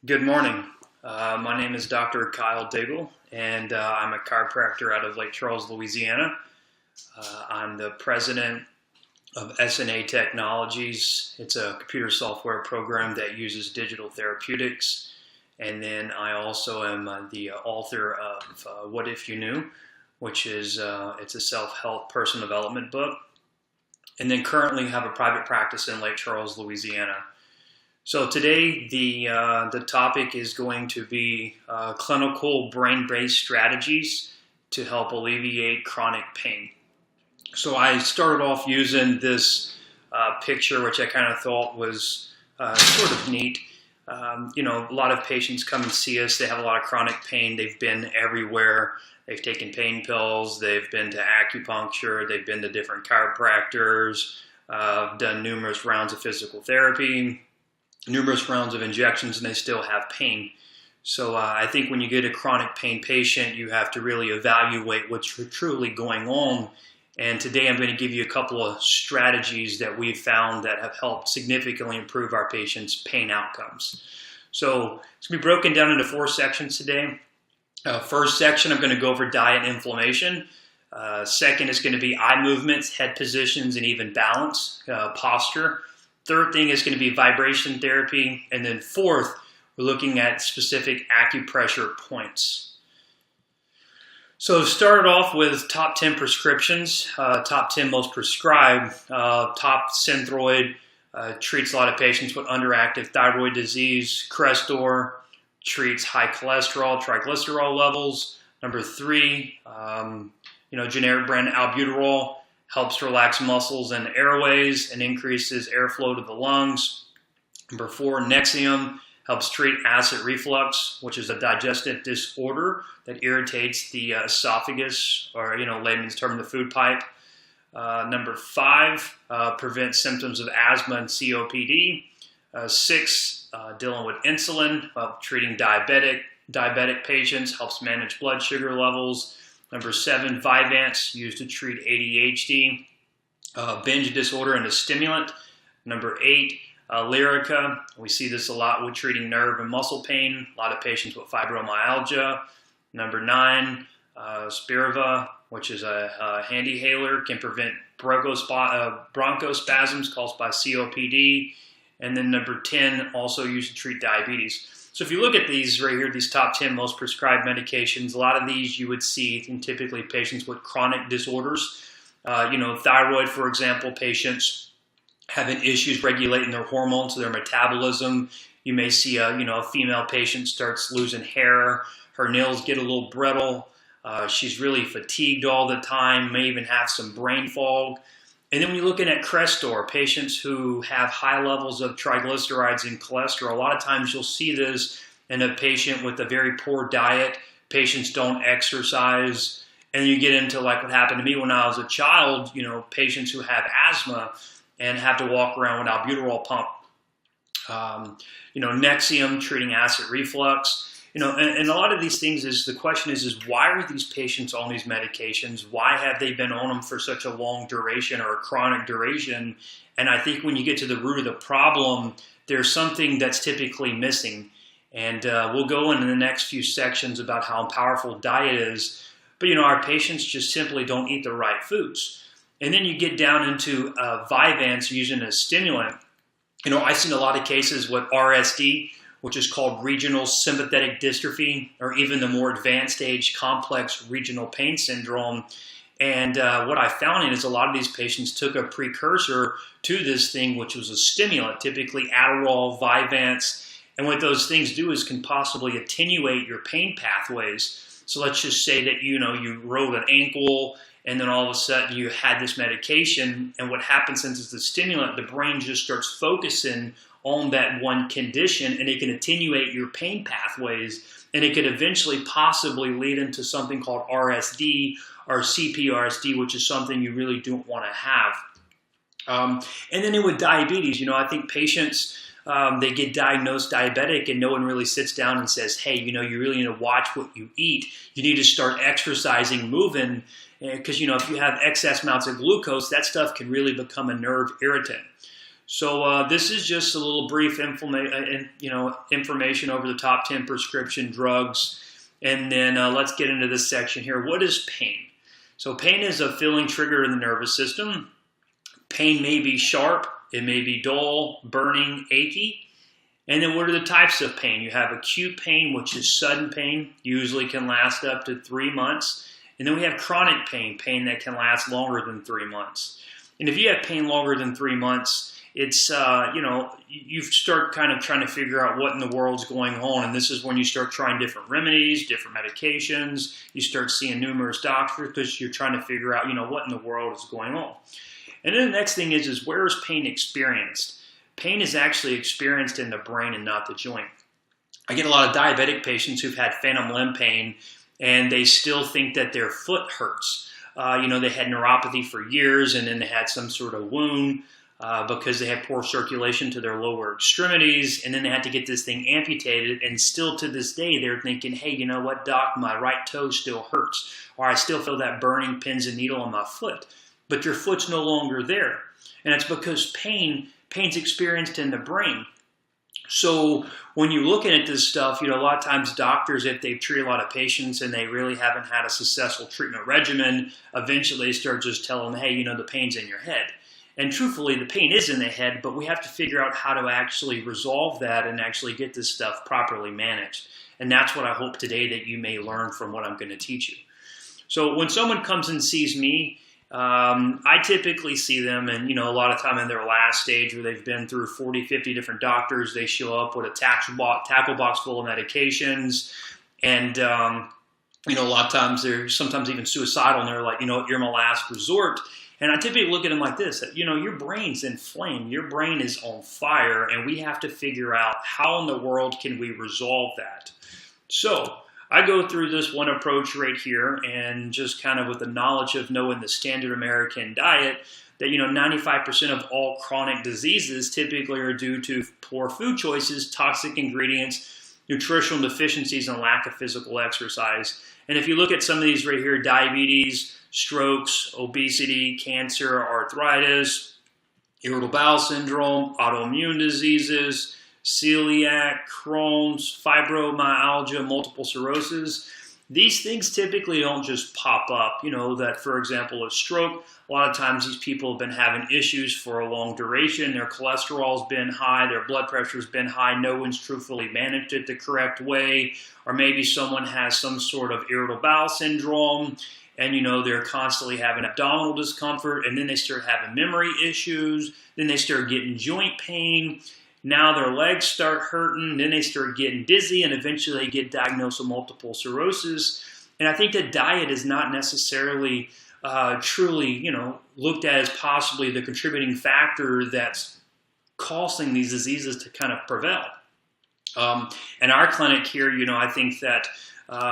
Good morning. My name is Dr. Kyle Daigle, and I'm a chiropractor out of Lake Charles, Louisiana. I'm the president of SNA Technologies. It's a computer software program that uses digital therapeutics. And then I also am the author of What If You Knew, which is it's a self-help personal development book. And then currently have a private practice in Lake Charles, Louisiana. So today the topic is going to be clinical brain-based strategies to help alleviate chronic pain. So I started off using this picture, which I kind of thought was sort of neat. A lot of patients come and see us. They have a lot of chronic pain. They've been everywhere. They've taken pain pills. They've been to acupuncture. They've been to different chiropractors, done numerous rounds of physical therapy, numerous rounds of injections, and they still have pain. So I think when you get a chronic pain patient, you have to really evaluate what's truly going on. And today I'm going to give you a couple of strategies that we've found that have helped significantly improve our patients' pain outcomes. So it's going to be broken down into 4 sections today. First section, I'm going to go over diet and inflammation. Second is going to be eye movements, head positions, and even balance, posture. Third thing is going to be vibration therapy. And then fourth, we're looking at specific acupressure points. So started off with top 10 prescriptions, top 10 most prescribed. Top Synthroid treats a lot of patients with underactive thyroid disease. Crestor treats high cholesterol, triglycerol levels. Number 3, generic brand albuterol helps relax muscles and airways and increases airflow to the lungs. Number 4, Nexium helps treat acid reflux, which is a digestive disorder that irritates the esophagus, or layman's term, the food pipe. Number 5, prevents symptoms of asthma and COPD. 6, dealing with insulin, treating diabetic patients, helps manage blood sugar levels. Number 7, Vyvanse, used to treat ADHD, binge disorder, and a stimulant. Number 8, Lyrica. We see this a lot with treating nerve and muscle pain, a lot of patients with fibromyalgia. Number 9, Spiriva, which is a handihaler, can prevent bronchospasms caused by COPD. And then number 10, also used to treat diabetes. So if you look at these right here, these top 10 most prescribed medications, a lot of these you would see in typically patients with chronic disorders. Thyroid, for example, patients having issues regulating their hormones, their metabolism. You may see a female patient starts losing hair, her nails get a little brittle, she's really fatigued all the time, may even have some brain fog. And then when you're looking at Crestor, patients who have high levels of triglycerides and cholesterol, a lot of times you'll see this in a patient with a very poor diet. Patients don't exercise. And you get into like what happened to me when I was a child, patients who have asthma and have to walk around with albuterol pump. Nexium, treating acid reflux. And a lot of these things the question is why are these patients on these medications? Why have they been on them for such a long duration or a chronic duration? And I think when you get to the root of the problem, there's something that's typically missing. And we'll go into the next few sections about how powerful diet is. But, our patients just simply don't eat the right foods. And then you get down into Vyvanse using a stimulant. I've seen a lot of cases with RSD, which is called regional sympathetic dystrophy, or even the more advanced stage complex regional pain syndrome. And what I found is a lot of these patients took a precursor to this thing, which was a stimulant, typically Adderall, Vyvanse. And what those things do is can possibly attenuate your pain pathways. So let's just say that, you rolled an ankle and then all of a sudden you had this medication. And what happens since it's a stimulant, the brain just starts focusing on that one condition, and it can attenuate your pain pathways, and it could eventually possibly lead into something called RSD or CPRSD, which is something you really don't want to have. And then with diabetes, I think patients, they get diagnosed diabetic and no one really sits down and says, hey, you really need to watch what you eat. You need to start exercising, moving, because, if you have excess amounts of glucose, that stuff can really become a nerve irritant. So this is just a little brief information over the top 10 prescription drugs. And then let's get into this section here. What is pain? So pain is a feeling triggered in the nervous system. Pain may be sharp, it may be dull, burning, achy. And then what are the types of pain? You have acute pain, which is sudden pain, usually can last up to 3 months. And then we have chronic pain, pain that can last longer than 3 months. And if you have pain longer than 3 months, it's, you start kind of trying to figure out what in the world's going on. And this is when you start trying different remedies, different medications. You start seeing numerous doctors because you're trying to figure out, what in the world is going on. And then the next thing is where is pain experienced? Pain is actually experienced in the brain and not the joint. I get a lot of diabetic patients who've had phantom limb pain and they still think that their foot hurts. They had neuropathy for years and then they had some sort of wound because they had poor circulation to their lower extremities, and then they had to get this thing amputated, and still to this day they're thinking, hey, you know what, doc, my right toe still hurts, or I still feel that burning pins and needle on my foot. But your foot's no longer there. And it's because pain's experienced in the brain. So when you're looking at this stuff, a lot of times doctors, if they've treated a lot of patients and they really haven't had a successful treatment regimen, eventually they start just telling them, hey, the pain's in your head. And truthfully, the pain is in the head, but we have to figure out how to actually resolve that and actually get this stuff properly managed. And that's what I hope today that you may learn from what I'm going to teach you. So when someone comes and sees me, I typically see them, and a lot of time in their last stage where they've been through 40, 50 different doctors, they show up with a tackle box full of medications, and a lot of times they're sometimes even suicidal, and they're like, you're my last resort. And I typically look at them like this, your brain's inflamed, your brain is on fire, and we have to figure out how in the world can we resolve that. So I go through this one approach right here, and just kind of with the knowledge of knowing the standard American diet, that 95% of all chronic diseases typically are due to poor food choices, toxic ingredients, nutritional deficiencies, and lack of physical exercise. And if you look at some of these right here, diabetes, strokes, obesity, cancer, arthritis, irritable bowel syndrome, autoimmune diseases, celiac, Crohn's, fibromyalgia, multiple sclerosis, these things typically don't just pop up. That, for example, a stroke, a lot of times these people have been having issues for a long duration. Their cholesterol's been high, their blood pressure's been high, no one's truthfully managed it the correct way, or maybe someone has some sort of irritable bowel syndrome, and they're constantly having abdominal discomfort, and then they start having memory issues, then they start getting joint pain, now their legs start hurting, then they start getting dizzy, and eventually they get diagnosed with multiple sclerosis. And I think that diet is not necessarily truly, looked at as possibly the contributing factor that's causing these diseases to kind of prevail. In our clinic here, I think that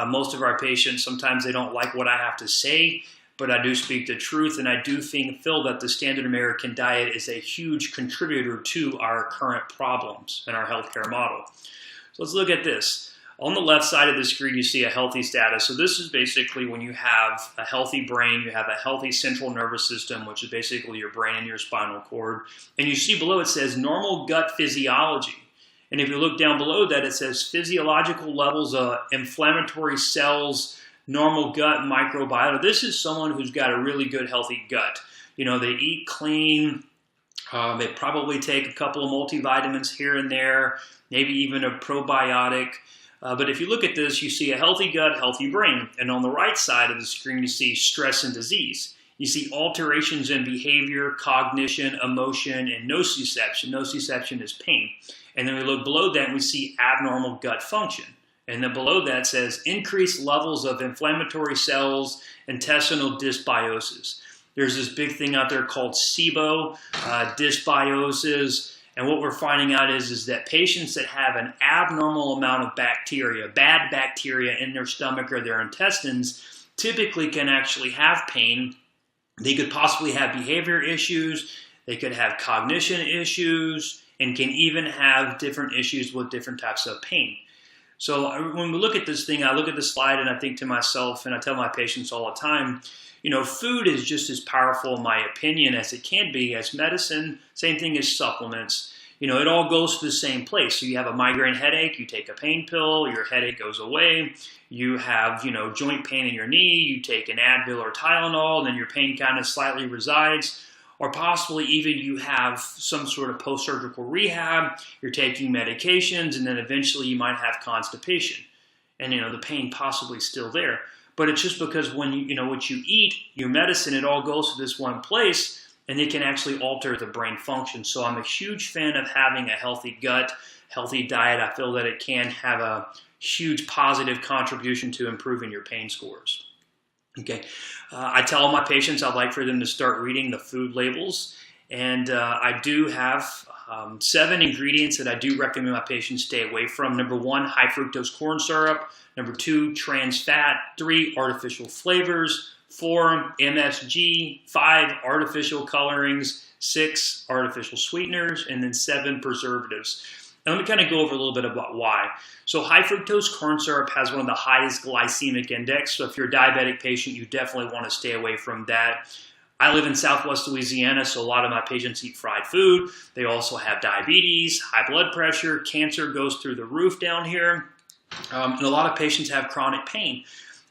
most of our patients, sometimes they don't like what I have to say, but I do speak the truth, and I do feel that the standard American diet is a huge contributor to our current problems in our healthcare model. So let's look at this. On the left side of the screen, you see a healthy status. So this is basically when you have a healthy brain, you have a healthy central nervous system, which is basically your brain and your spinal cord. And you see below it says normal gut physiology. And if you look down below that, it says physiological levels of inflammatory cells, normal gut microbiota. This is someone who's got a really good, healthy gut. They eat clean. They probably take a couple of multivitamins here and there, maybe even a probiotic. But if you look at this, you see a healthy gut, healthy brain. And on the right side of the screen, you see stress and disease. You see alterations in behavior, cognition, emotion, and nociception. Nociception is pain. And then we look below that and we see abnormal gut function. And then below that says increased levels of inflammatory cells, intestinal dysbiosis. There's this big thing out there called SIBO, dysbiosis. And what we're finding out is that patients that have an abnormal amount of bacteria, bad bacteria in their stomach or their intestines, typically can actually have pain. They could possibly have behavior issues. They could have cognition issues, and can even have different issues with different types of pain. So when we look at this thing, I look at the slide and I think to myself, and I tell my patients all the time, food is just as powerful, in my opinion, as it can be as medicine. Same thing as supplements. It all goes to the same place. So you have a migraine headache, you take a pain pill, your headache goes away. You have, joint pain in your knee, you take an Advil or Tylenol, and then your pain kind of slightly resides. Or possibly even you have some sort of post-surgical rehab, you're taking medications, and then eventually you might have constipation. And, the pain possibly still there. But it's just because when what you eat, your medicine, it all goes to this one place, and it can actually alter the brain function. So I'm a huge fan of having a healthy gut, healthy diet. I feel that it can have a huge positive contribution to improving your pain scores. Okay, I tell my patients I'd like for them to start reading the food labels, and I do have 7 ingredients that I do recommend my patients stay away from. Number 1, high fructose corn syrup. Number 2, trans fat. 3, artificial flavors. 4, MSG. 5, artificial colorings. 6, artificial sweeteners. And then 7, preservatives. And let me kind of go over a little bit about why. So high fructose corn syrup has one of the highest glycemic index. So if you're a diabetic patient, you definitely want to stay away from that. I live in Southwest Louisiana, so a lot of my patients eat fried food. They also have diabetes, high blood pressure, cancer goes through the roof down here. And a lot of patients have chronic pain.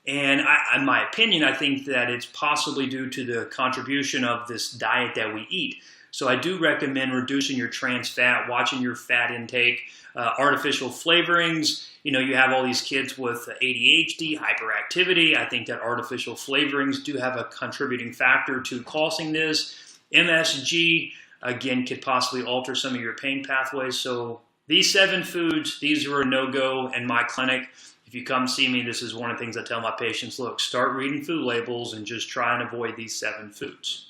And in my opinion, I think that it's possibly due to the contribution of this diet that we eat. So I do recommend reducing your trans fat, watching your fat intake, artificial flavorings. You have all these kids with ADHD, hyperactivity. I think that artificial flavorings do have a contributing factor to causing this. MSG, again, could possibly alter some of your pain pathways. So these 7 foods, these are a no-go in my clinic. If you come see me, this is one of the things I tell my patients, look, start reading food labels and just try and avoid these 7 foods.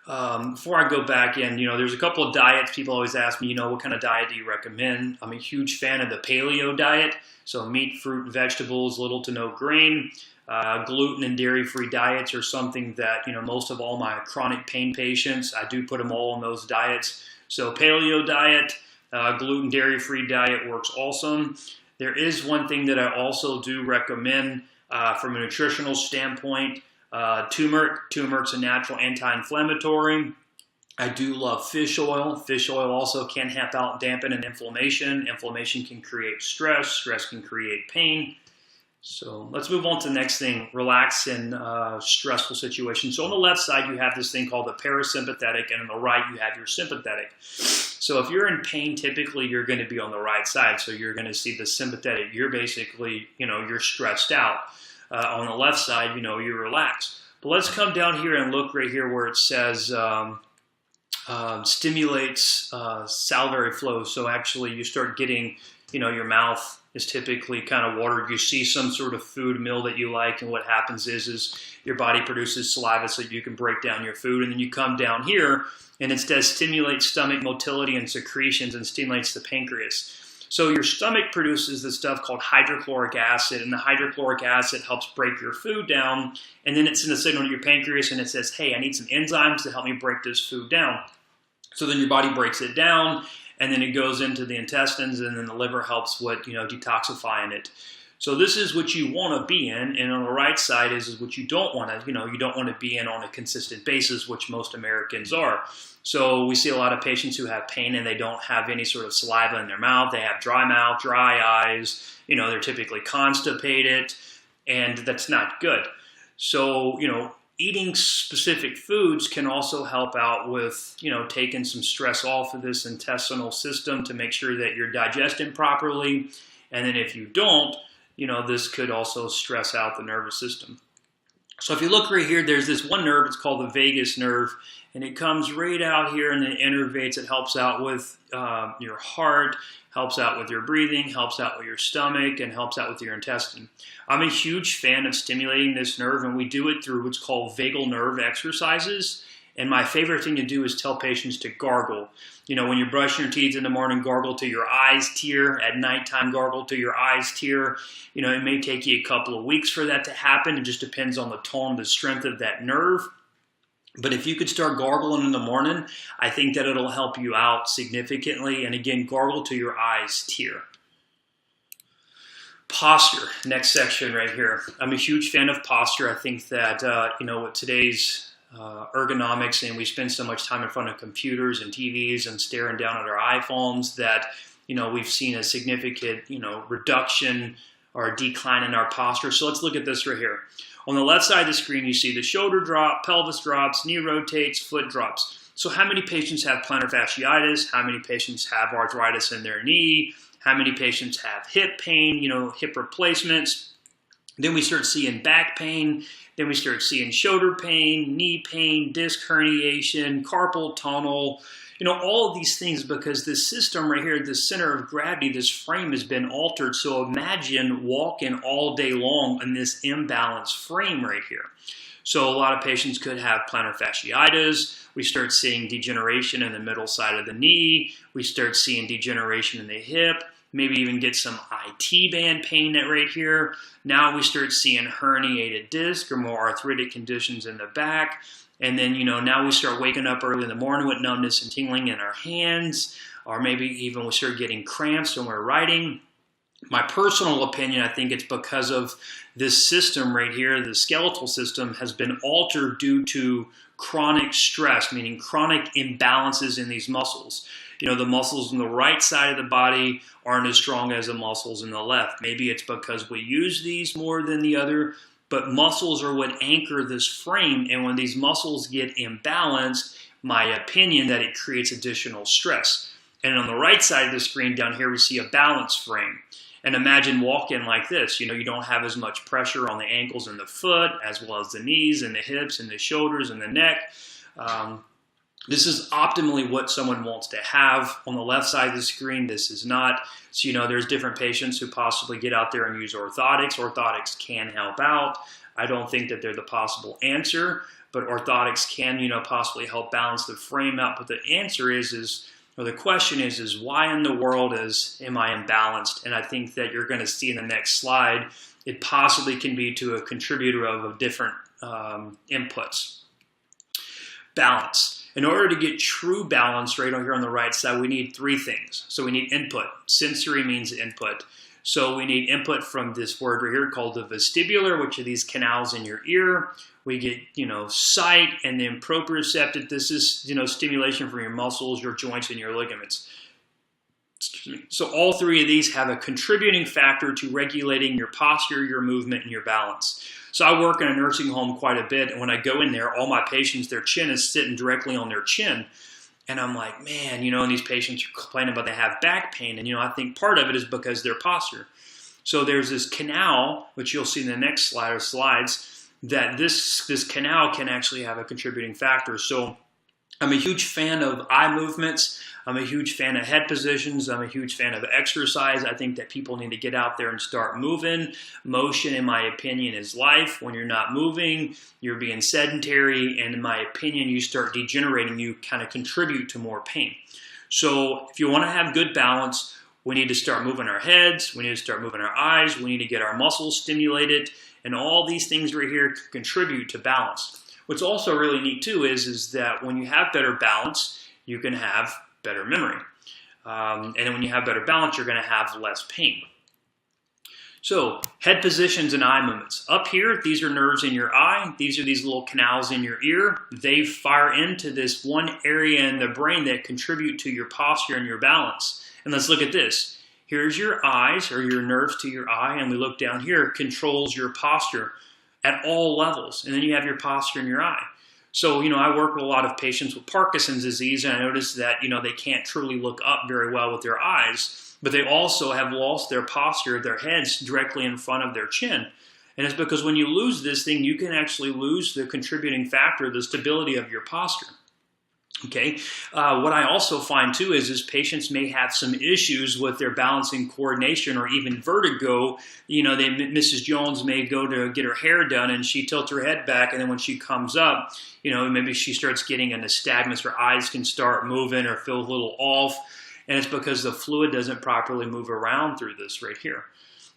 Before I go back in, there's a couple of diets. People always ask me, what kind of diet do you recommend? I'm a huge fan of the paleo diet. So meat, fruit, vegetables, little to no grain. Gluten and dairy-free diets are something that, most of all my chronic pain patients, I do put them all on those diets. So paleo diet, gluten, dairy-free diet works awesome. There is one thing that I also do recommend from a nutritional standpoint. Turmeric. Turmeric's a natural anti-inflammatory. I do love fish oil. Fish oil also can help out dampen an inflammation. Inflammation can create stress. Stress can create pain. So let's move on to the next thing, relax in stressful situations. So on the left side, you have this thing called the parasympathetic, and on the right, you have your sympathetic. So if you're in pain, typically you're going to be on the right side. So you're going to see the sympathetic. You're basically, you're stressed out. On the left side, you're relaxed. But let's come down here and look right here where it says stimulates salivary flow. So actually you start getting, your mouth is typically kind of watered. You see some sort of food meal that you like, and what happens is your body produces saliva so you can break down your food. And then you come down here, and it says stimulates stomach motility and secretions and stimulates the pancreas. So your stomach produces this stuff called hydrochloric acid, and the hydrochloric acid helps break your food down, and then it sends a signal to your pancreas, and it says, hey, I need some enzymes to help me break this food down. So then your body breaks it down, and then it goes into the intestines, and then the liver helps with, detoxifying it. So this is what you want to be in, and on the right side is what you don't want to, you don't want to be in on a consistent basis, which most Americans are. So we see a lot of patients who have pain and they don't have any sort of saliva in their mouth. They have dry mouth, dry eyes, they're typically constipated, and that's not good. So, eating specific foods can also help out with, taking some stress off of this intestinal system to make sure that you're digesting properly. And then if you don't, this could also stress out the nervous system. So if you look right here, there's this one nerve, it's called the vagus nerve, and it comes right out here and it innervates. It helps out with your heart, helps out with your breathing, helps out with your stomach, and helps out with your intestine. I'm a huge fan of stimulating this nerve, and we do it through what's called vagal nerve exercises. And my favorite thing to do is tell patients to gargle. When you're brushing your teeth in the morning, gargle till your eyes tear. At nighttime, gargle till your eyes tear. It may take you a couple of weeks for that to happen. It just depends on the tone, the strength of that nerve. But if you could start gargling in the morning, I think that it'll help you out significantly. And again, gargle till your eyes tear. Posture, next section right here. I'm a huge fan of posture. I think that, with today's ergonomics, and we spend so much time in front of computers and TVs and staring down at our iPhones that, we've seen a significant, reduction or decline in our posture. So let's look at this right here. On the left side of the screen, you see the shoulder drop, pelvis drops, knee rotates, foot drops. So how many patients have plantar fasciitis? How many patients have arthritis in their knee? How many patients have hip pain, hip replacements? Then we start seeing back pain. Then we start seeing shoulder pain, knee pain, disc herniation, carpal tunnel, all of these things, because this system right here, the center of gravity, this frame has been altered. So imagine walking all day long in this imbalanced frame right here. So a lot of patients could have plantar fasciitis. We start seeing degeneration in the middle side of the knee. We start seeing degeneration in the hip, maybe even get some IT band pain right here. Now we start seeing herniated disc or more arthritic conditions in the back. And then, now we start waking up early in the morning with numbness and tingling in our hands, or maybe even we start getting cramps when we're writing. My personal opinion, I think it's because of this system right here, the skeletal system has been altered due to chronic stress, meaning chronic imbalances in these muscles. The muscles on the right side of the body aren't as strong as the muscles in the left. Maybe it's because we use these more than the other, but muscles are what anchor this frame. And when these muscles get imbalanced, my opinion that it creates additional stress. And on the right side of the screen down here, we see a balanced frame. And imagine walking like this. You don't have as much pressure on the ankles and the foot, as well as the knees and the hips and the shoulders and the neck. This is optimally what someone wants to have. On the left side of the screen, this is not. So, there's different patients who possibly get out there and use orthotics. Orthotics can help out. I don't think that they're the possible answer, but orthotics can, possibly help balance the frame out. But the answer the question is why in the world am I imbalanced? And I think that you're going to see in the next slide, it possibly can be to a contributor of different inputs. Balance. In order to get true balance right over here on the right side, we need three things. So we need input. Sensory means input. So we need input from this word right here called the vestibular, which are these canals in your ear. We get, sight, and then proprioceptive. This is, stimulation from your muscles, your joints, and your ligaments. Excuse me. So all three of these have a contributing factor to regulating your posture, your movement, and your balance. So I work in a nursing home quite a bit, and when I go in there, all my patients, their chin is sitting directly on their chin. And I'm like, man, and these patients are complaining about they have back pain. And, I think part of it is because their posture. So there's this canal, which you'll see in the next slide or slides, that this canal can actually have a contributing factor. So I'm a huge fan of eye movements. I'm a huge fan of head positions. I'm a huge fan of exercise. I think that people need to get out there and start moving. Motion, in my opinion, is life. When you're not moving, you're being sedentary. And in my opinion, you start degenerating. You kind of contribute to more pain. So if you want to have good balance, we need to start moving our heads. We need to start moving our eyes. We need to get our muscles stimulated. And all these things right here contribute to balance. What's also really neat too is that when you have better balance, you can have better memory. And when you have better balance, you're going to have less pain. So head positions and eye movements. Up here, these are nerves in your eye. These are these little canals in your ear. They fire into this one area in the brain that contribute to your posture and your balance. And let's look at this. Here's your eyes, or your nerves to your eye, and we look down here, controls your posture at all levels. And then you have your posture in your eye. So, I work with a lot of patients with Parkinson's disease, and I notice that, they can't truly look up very well with their eyes, but they also have lost their posture, their heads directly in front of their chin. And it's because when you lose this thing, you can actually lose the contributing factor, the stability of your posture. Okay. What I also find too is patients may have some issues with their balancing coordination or even vertigo. Mrs. Jones may go to get her hair done and she tilts her head back, and then when she comes up, maybe she starts getting a nystagmus. Her eyes can start moving or feel a little off, and it's because the fluid doesn't properly move around through this right here.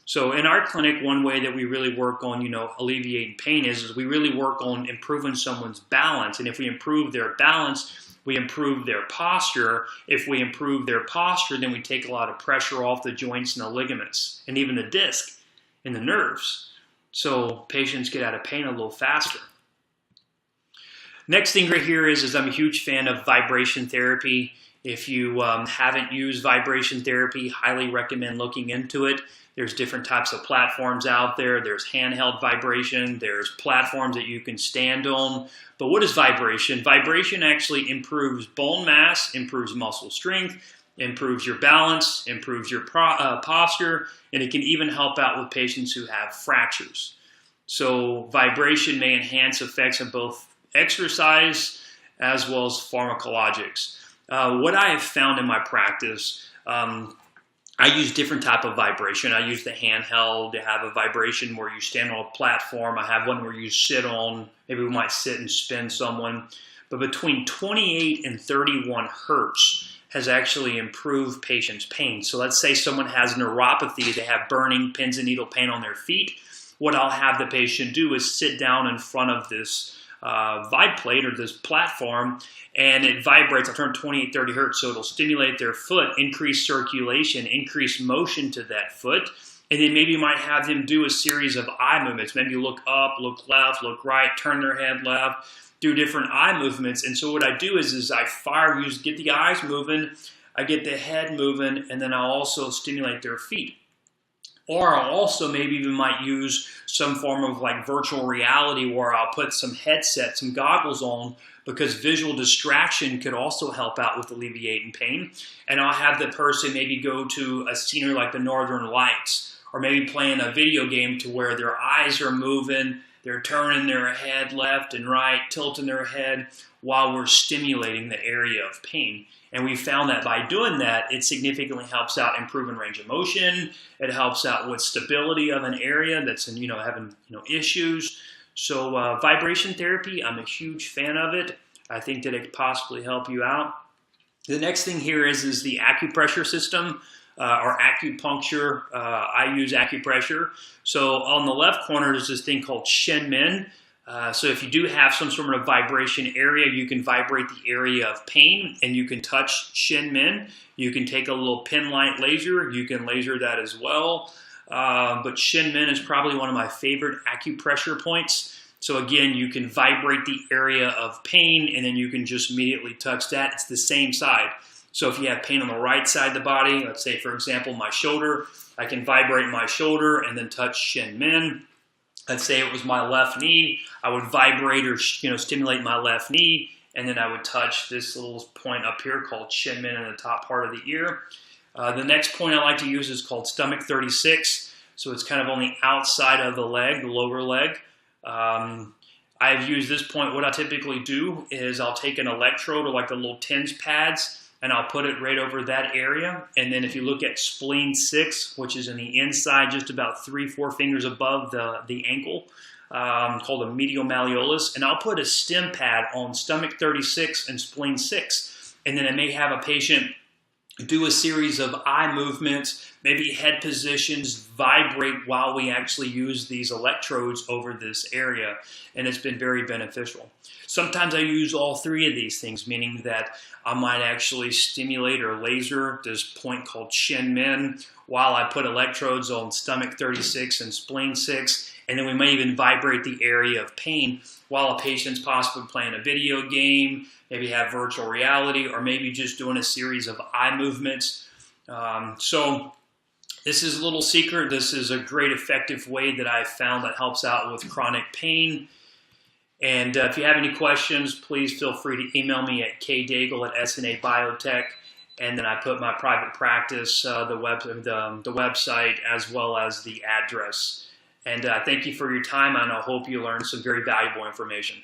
So in our clinic, one way that we really work on, alleviating pain is we really work on improving someone's balance. And if we improve their balance, we improve their posture. If we improve their posture, then we take a lot of pressure off the joints and the ligaments and even the disc. in the nerves, so patients get out of pain a little faster. Next thing right here is I'm a huge fan of vibration therapy. If you haven't used vibration therapy, highly recommend looking into it. There's different types of platforms out there. There's handheld vibration. There's platforms that you can stand on. But what is vibration? Vibration actually improves bone mass, improves muscle strength, improves your balance, improves your posture, and it can even help out with patients who have fractures. So vibration may enhance effects of both exercise as well as pharmacologics. What I have found in my practice, I use different type of vibration. I use the handheld. I have a vibration where you stand on a platform. I have one where you sit on, maybe we might sit and spin someone. But between 28 and 31 hertz has actually improved patients' pain. So let's say someone has neuropathy, they have burning pins and needle pain on their feet. What I'll have the patient do is sit down in front of this vibe plate or this platform, and it vibrates. I'll turn 28, 30 hertz, so it'll stimulate their foot, increase circulation, increase motion to that foot, and then maybe you might have them do a series of eye movements. Maybe look up, look left, look right, turn their head left, do different eye movements. And so what I do is I get the eyes moving, I get the head moving, and then I'll also stimulate their feet. Or I'll also maybe even might use some form of like virtual reality where I'll put some headsets, some goggles on, because visual distraction could also help out with alleviating pain. And I'll have the person maybe go to a scenery like the Northern Lights, or maybe playing a video game to where their eyes are moving, they're turning their head left and right, tilting their head while we're stimulating the area of pain. And we found that by doing that, it significantly helps out improving range of motion. It helps out with stability of an area that's having issues. So vibration therapy, I'm a huge fan of it. I think that it could possibly help you out. The next thing here is the acupressure system or acupuncture. I use acupressure. So on the left corner is this thing called Shin Min. So if you do have some sort of vibration area, you can vibrate the area of pain and you can touch Shin Min. You can take a little pin light laser. You can laser that as well. But Shin Min is probably one of my favorite acupressure points. So again, you can vibrate the area of pain and then you can just immediately touch that. It's the same side. So if you have pain on the right side of the body, let's say for example my shoulder, I can vibrate my shoulder and then touch Shin Min. Let's say it was my left knee, I would vibrate or stimulate my left knee, and then I would touch this little point up here called Shin Min in the top part of the ear. The next point I like to use is called stomach 36, so it's kind of on the outside of the leg, the lower leg. I've used this point. What I typically do is I'll take an electrode or like the little TENS pads, and I'll put it right over that area. And then if you look at spleen 6, which is in the inside, just about 3-4 fingers above the ankle, called a medial malleolus, and I'll put a stim pad on stomach 36 and spleen 6. And then I may have a patient do a series of eye movements, maybe head positions, vibrate while we actually use these electrodes over this area, and it's been very beneficial. Sometimes I use all three of these things, meaning that I might actually stimulate or laser this point called Shin Min while I put electrodes on stomach 36 and spleen 6, and then we may even vibrate the area of pain while a patient's possibly playing a video game, maybe have virtual reality, or maybe just doing a series of eye movements. So this is a little secret. This is a great effective way that I've found that helps out with chronic pain. And if you have any questions, please feel free to email me at kdaigle@SNA Biotech. And then I put my private practice, the website, as well as the address. And thank you for your time, and I hope you learned some very valuable information.